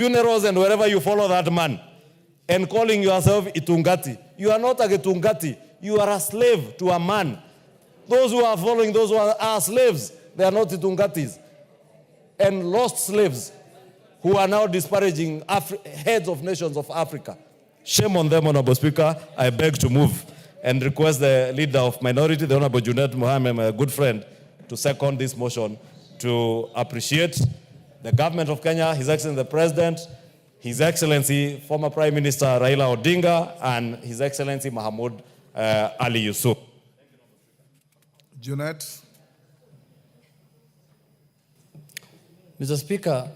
funerals and wherever you follow that man, and calling yourself Itungati. You are not a Gitungati. You are a slave to a man. Those who are following, those who are slaves, they are not Itungatis. And lost slaves who are now disparaging heads of nations of Africa. Shame on them, Honorable Speaker. I beg to move and request the leader of minority, the Honorable Junet Mohammed, my good friend, to second this motion to appreciate the government of Kenya, His Excellency the President, His Excellency former Prime Minister Raila Odinga, and His Excellency Mahmoud Ali Yusuf. Junet. Mr. Speaker,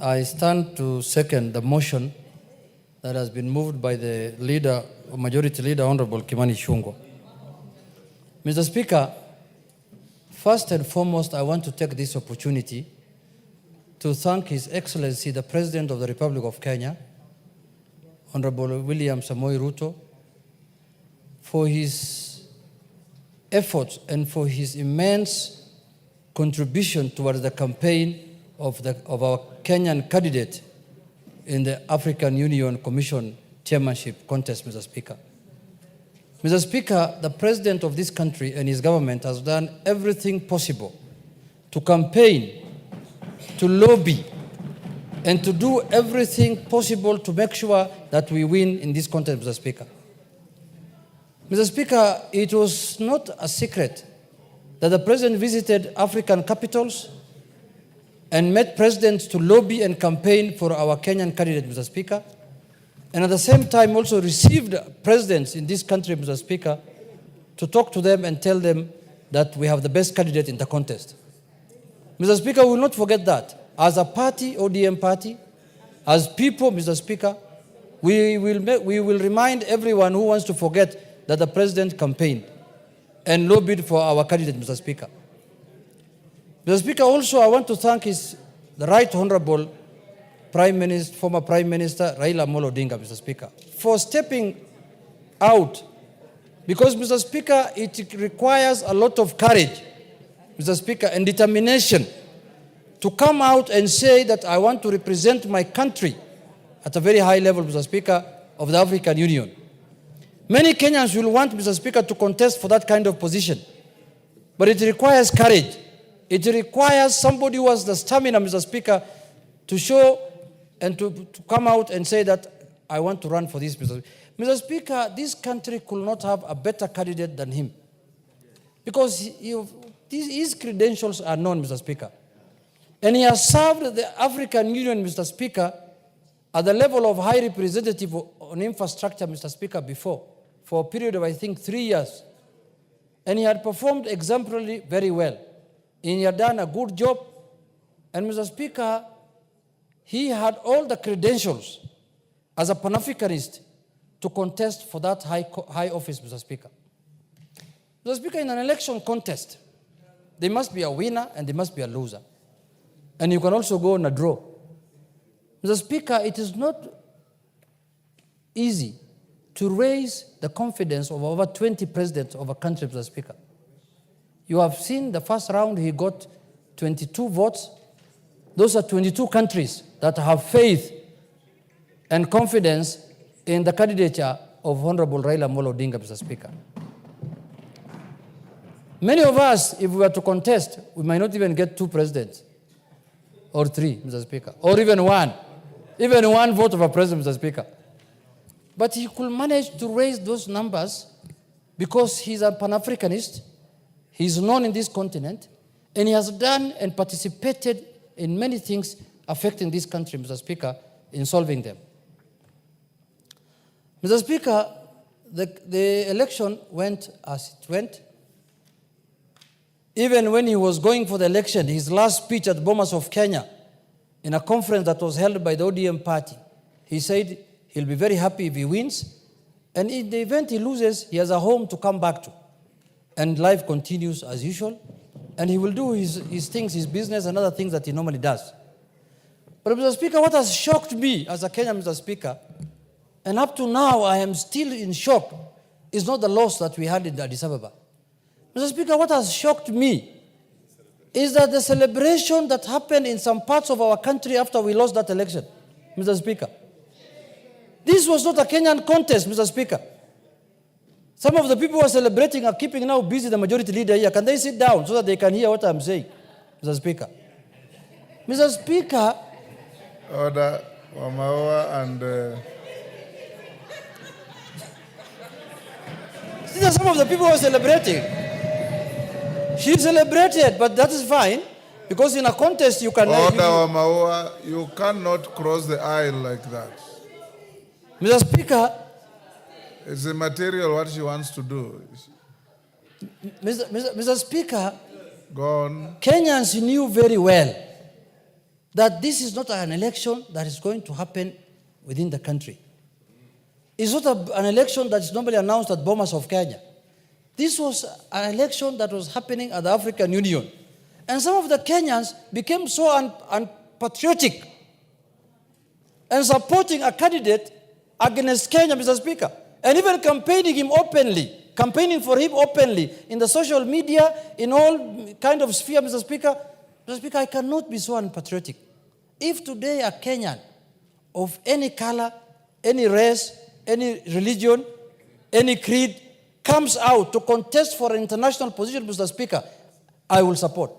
I stand to second the motion that has been moved by the leader, Majority Leader, Honorable Kimani Ichung'wah. Mr. Speaker, first and foremost, I want to take this opportunity to thank His Excellency, the President of the Republic of Kenya, Honorable William Samoei Ruto, for his efforts and for his immense contribution towards the campaign of our Kenyan candidate in the African Union Commission chairmanship contest, Mr. Speaker. Mr. Speaker, the President of this country and his government has done everything possible to campaign, to lobby, and to do everything possible to make sure that we win in this contest, Mr. Speaker. Mr. Speaker, it was not a secret that the President visited African capitals and met presidents to lobby and campaign for our Kenyan candidate, Mr. Speaker, and at the same time also received presidents in this country, Mr. Speaker, to talk to them and tell them that we have the best candidate in the contest. Mr. Speaker, we will not forget that. As a party, ODM party, as people, Mr. Speaker, we will remind everyone who wants to forget that the President campaigned and lobbied for our candidate, Mr. Speaker. Mr. Speaker, also I want to thank the Right Honorable former Prime Minister Raila Odinga, Mr. Speaker, for stepping out, because, Mr. Speaker, it requires a lot of courage, Mr. Speaker, and determination to come out and say that I want to represent my country at a very high level, Mr. Speaker, of the African Union. Many Kenyans will want, Mr. Speaker, to contest for that kind of position, but it requires courage. It requires somebody who has the stamina, Mr. Speaker, to show and to come out and say that I want to run for this, Mr. Speaker. Mr. Speaker, this country could not have a better candidate than him, because his credentials are known, Mr. Speaker. And he has served the African Union, Mr. Speaker, at the level of High Representative on Infrastructure, Mr. Speaker, before, for a period of, I think, 3 years. And he had performed exemplarily very well. And he had done a good job. And, Mr. Speaker, he had all the credentials as a Pan-Africanist to contest for that high office, Mr. Speaker. Mr. Speaker, in an election contest, there must be a winner and there must be a loser. And you can also go on a draw. Mr. Speaker, it is not easy to raise the confidence of over 20 presidents of a country, Mr. Speaker. You have seen the first round, he got 22 votes. Those are 22 countries that have faith and confidence in the candidature of Honorable Raila Odinga, Mr. Speaker. Many of us, if we were to contest, we might not even get 2 presidents or 3, Mr. Speaker, or even 1. Even 1 vote of a president, Mr. Speaker. But he could manage to raise those numbers because he's a Pan-Africanist, he's known in this continent, and he has done and participated in many things affecting this country, Mr. Speaker, in solving them. Mr. Speaker, the election went as it went. Even when he was going for the election, his last speech at Bomas of Kenya, in a conference that was held by the ODM party, he said he'll be very happy if he wins, and in the event he loses, he has a home to come back to. And life continues as usual, and he will do his things, his business, and other things that he normally does. But, Mr. Speaker, what has shocked me as a Kenyan, Mr. Speaker, and up to now I am still in shock, is not the loss that we had in Addis Ababa. Mr. Speaker, what has shocked me is that the celebration that happened in some parts of our country after we lost that election, Mr. Speaker. This was not a Kenyan contest, Mr. Speaker. Some of the people who are celebrating are keeping now busy the majority leader here. Can they sit down so that they can hear what I'm saying, Mr. Speaker? Mr. Speaker. Order, Wamawa and... These are some of the people who are celebrating. She celebrated, but that is fine. Because in a contest you can... Order, Wamawa, you cannot cross the aisle like that. Mr. Speaker... It's immaterial what she wants to do. Mr. Speaker, go on. Kenyans knew very well that this is not an election that is going to happen within the country. It's not an election that is normally announced at Bomas of Kenya. This was an election that was happening at the African Union. And some of the Kenyans became so unpatriotic and supporting a candidate against Kenya, Mr. Speaker. And even campaigning for him openly in the social media, in all kind of sphere, Mr. Speaker. Mr. Speaker, I cannot be so unpatriotic. If today a Kenyan of any color, any race, any religion, any creed comes out to contest for an international position, Mr. Speaker, I will support.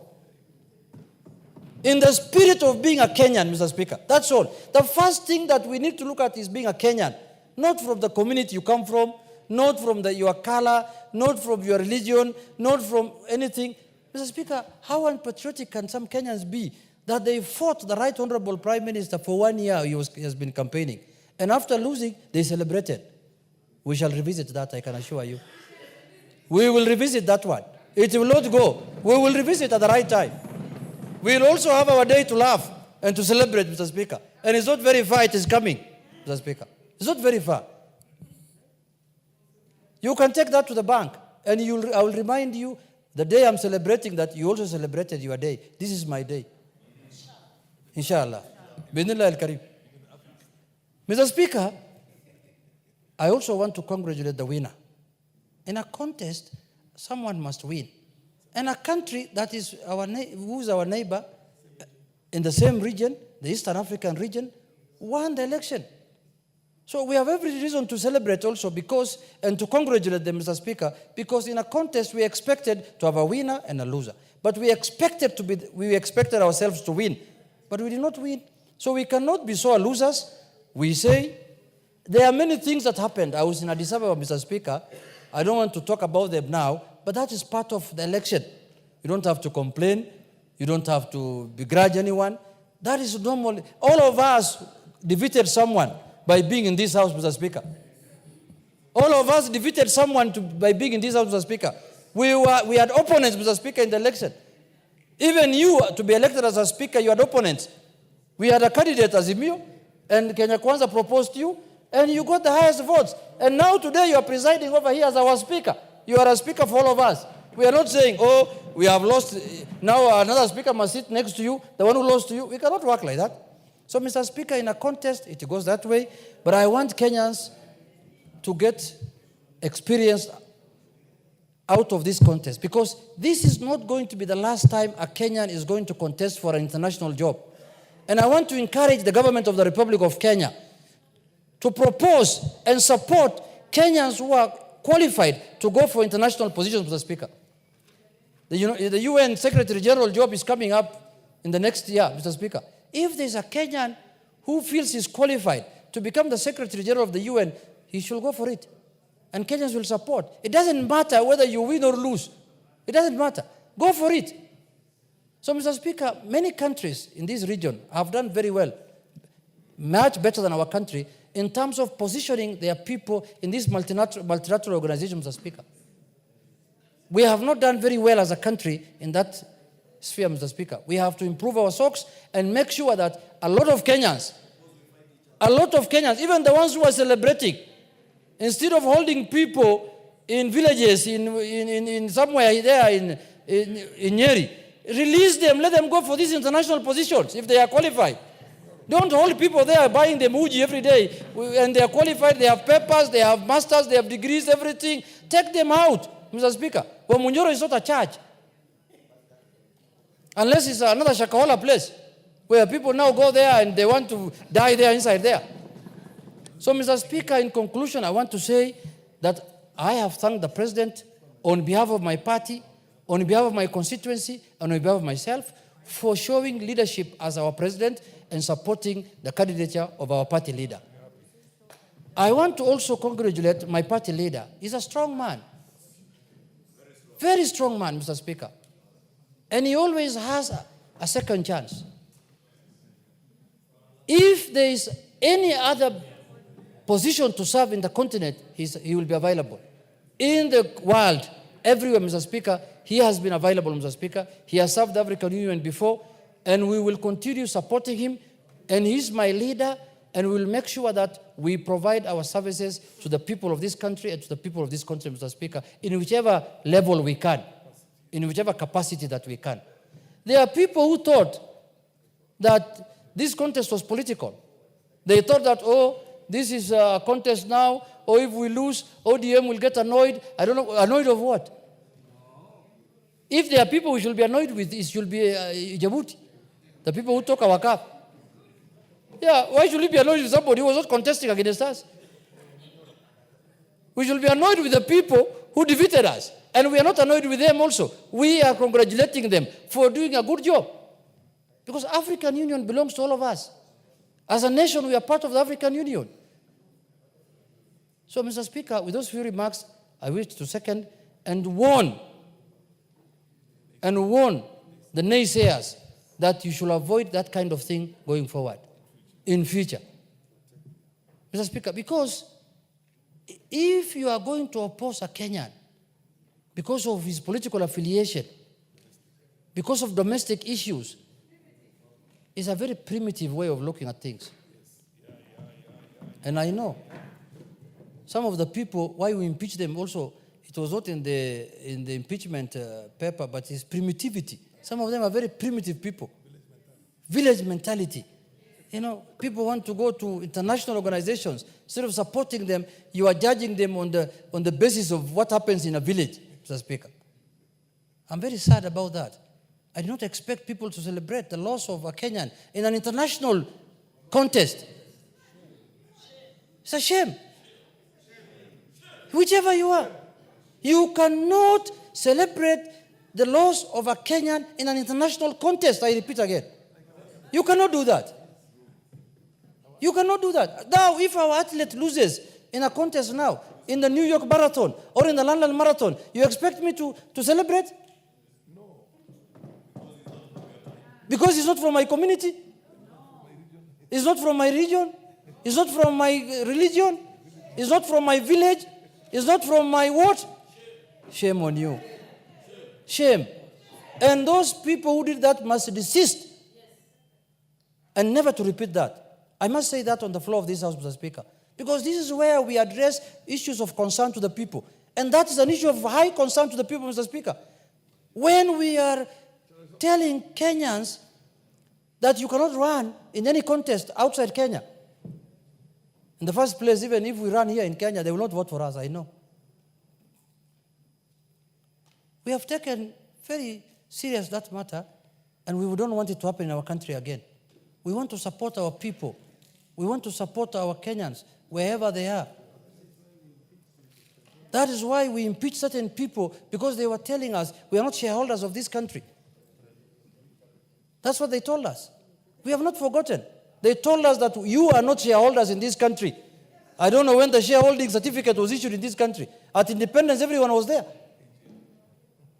In the spirit of being a Kenyan, Mr. Speaker. That's all. The first thing that we need to look at is being a Kenyan. Not from the community you come from, not from your color, not from your religion, not from anything. Mr. Speaker, how unpatriotic can some Kenyans be that they fought the Right Honorable Prime Minister for 1 year he has been campaigning. And after losing, they celebrated. We shall revisit that, I can assure you. We will revisit that one. It will not go. We will revisit at the right time. We will also have our day to laugh and to celebrate, Mr. Speaker. And it's not very far, it is coming, Mr. Speaker. It's not very far. You can take that to the bank, and I will remind you the day I'm celebrating that you also celebrated your day. This is my day. Inshallah. Bismillah al-Karim. Mr. Speaker, I also want to congratulate the winner. In a contest, someone must win. And a country that is who is our neighbor in the same region, the Eastern African region, won the election. So we have every reason to celebrate also and to congratulate them, Mr. Speaker, because in a contest we expected to have a winner and a loser. But we expected ourselves to win, but we did not win. So we cannot be so losers. We say there are many things that happened. I was in Addis Ababa, Mr. Speaker. I don't want to talk about them now, but that is part of the election. You don't have to complain. You don't have to begrudge anyone. That is normal. All of us defeated someone by being in this house, Mr. Speaker. All of us defeated someone by being in this house, Mr. Speaker. We had opponents, Mr. Speaker, in the election. Even you, to be elected as a speaker, you had opponents. We had a candidate, Azimio, and Kenya Kwanza proposed you, and you got the highest votes. And now today you are presiding over here as our speaker. You are a speaker for all of us. We are not saying, oh, we have lost, now another speaker must sit next to you, the one who lost to you. We cannot work like that. So, Mr. Speaker, in a contest, it goes that way. But I want Kenyans to get experience out of this contest, because this is not going to be the last time a Kenyan is going to contest for an international job. And I want to encourage the government of the Republic of Kenya to propose and support Kenyans who are qualified to go for international positions, Mr. Speaker. The UN Secretary General job is coming up in the next year, Mr. Speaker. If there's a Kenyan who feels he's qualified to become the Secretary General of the UN, he should go for it. And Kenyans will support. It doesn't matter whether you win or lose. It doesn't matter. Go for it. So, Mr. Speaker, many countries in this region have done very well, much better than our country, in terms of positioning their people in this multilateral organization, Mr. Speaker. We have not done very well as a country in that sphere, Mr. Speaker. We have to improve our socks and make sure that a lot of Kenyans, even the ones who are celebrating, instead of holding people in villages, in somewhere there in Nyeri, release them, let them go for these international positions if they are qualified. Don't hold people there buying them uji every day, and they are qualified, they have papers, they have masters, they have degrees, everything. Take them out, Mr. Speaker. Wamunyoro is not a church. Unless it's another Shakahola place. where people now go there and they want to die there inside there. So, Mr. Speaker, in conclusion, I want to say that I have thanked the President on behalf of my party, on behalf of my constituency, and on behalf of myself for showing leadership as our President and supporting the candidature of our party leader. I want to also congratulate my party leader. He's a strong man. Very strong man, Mr. Speaker. And he always has a second chance. If there is any other position to serve in the continent, he will be available. In the world, everywhere, Mr. Speaker, he has been available, Mr. Speaker. He has served the African Union before, and we will continue supporting him. And he's my leader, and we will make sure that we provide our services to the people of this country and to the people of this country, Mr. Speaker, in whichever level we can, in whichever capacity that we can. There are people who thought that this contest was political. They thought that, oh, this is a contest now, or if we lose, ODM will get annoyed. I don't know, annoyed of what? If there are people we should be annoyed with, it should be Djibouti, the people who took our cup. Yeah, why should we be annoyed with somebody who was not contesting against us? We should be annoyed with the people who defeated us. And we are not annoyed with them also. We are congratulating them for doing a good job. Because African Union belongs to all of us. As a nation, we are part of the African Union. So, Mr. Speaker, with those few remarks, I wish to second and warn the naysayers that you should avoid that kind of thing going forward in future. Mr. Speaker, because if you are going to oppose a Kenyan because of his political affiliation, because of domestic issues, it's a very primitive way of looking at things. And I know some of the people, why we impeach them also, it was not in the impeachment paper, but it's primitivity. Some of them are very primitive people. Village mentality. You know, people want to go to international organizations. Instead of supporting them, you are judging them on the basis of what happens in a village, Mr. Speaker. I'm very sad about that. I do not expect people to celebrate the loss of a Kenyan in an international contest. It's a shame. Whichever you are, you cannot celebrate the loss of a Kenyan in an international contest. I repeat again. You cannot do that. You cannot do that. Now, if our athlete loses in a contest now, in the New York Marathon or in the London Marathon, you expect me to celebrate? No. Because it's not from my community? It's not from my region? It's not from my religion? It's not from my village? It's not from my what? Shame on you. Shame. And those people who did that must desist and never to repeat that. I must say that on the floor of this House, Mr. Speaker, because this is where we address issues of concern to the people. And that is an issue of high concern to the people, Mr. Speaker. When we are telling Kenyans that you cannot run in any contest outside Kenya. In the first place, even if we run here in Kenya, they will not vote for us, I know. We have taken very serious that matter, and we don't want it to happen in our country again. We want to support our people. We want to support our Kenyans, wherever they are. That is why we impeach certain people, because they were telling us we are not shareholders of this country. That's what they told us. We have not forgotten. They told us that you are not shareholders in this country. I don't know when the shareholding certificate was issued in this country. At independence, everyone was there.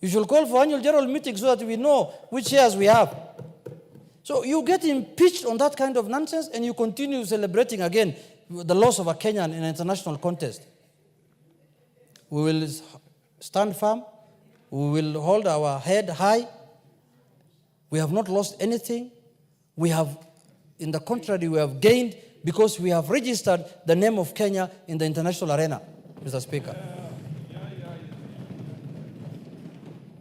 You should call for annual general meetings so that we know which shares we have. So you get impeached on that kind of nonsense, and you continue celebrating again the loss of a Kenyan in an international contest. We will stand firm. We will hold our head high. We have not lost anything. We have, in the contrary, we have gained because we have registered the name of Kenya in the international arena, Mr. Speaker.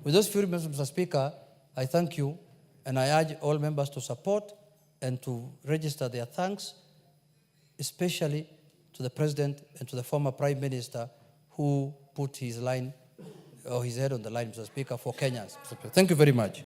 With those few remarks, Mr. Speaker, I thank you, and I urge all members to support and to register their thanks, especially to the President and to the former Prime Minister who put his line or his head on the line, Mr. Speaker, for Kenyans. Thank you very much.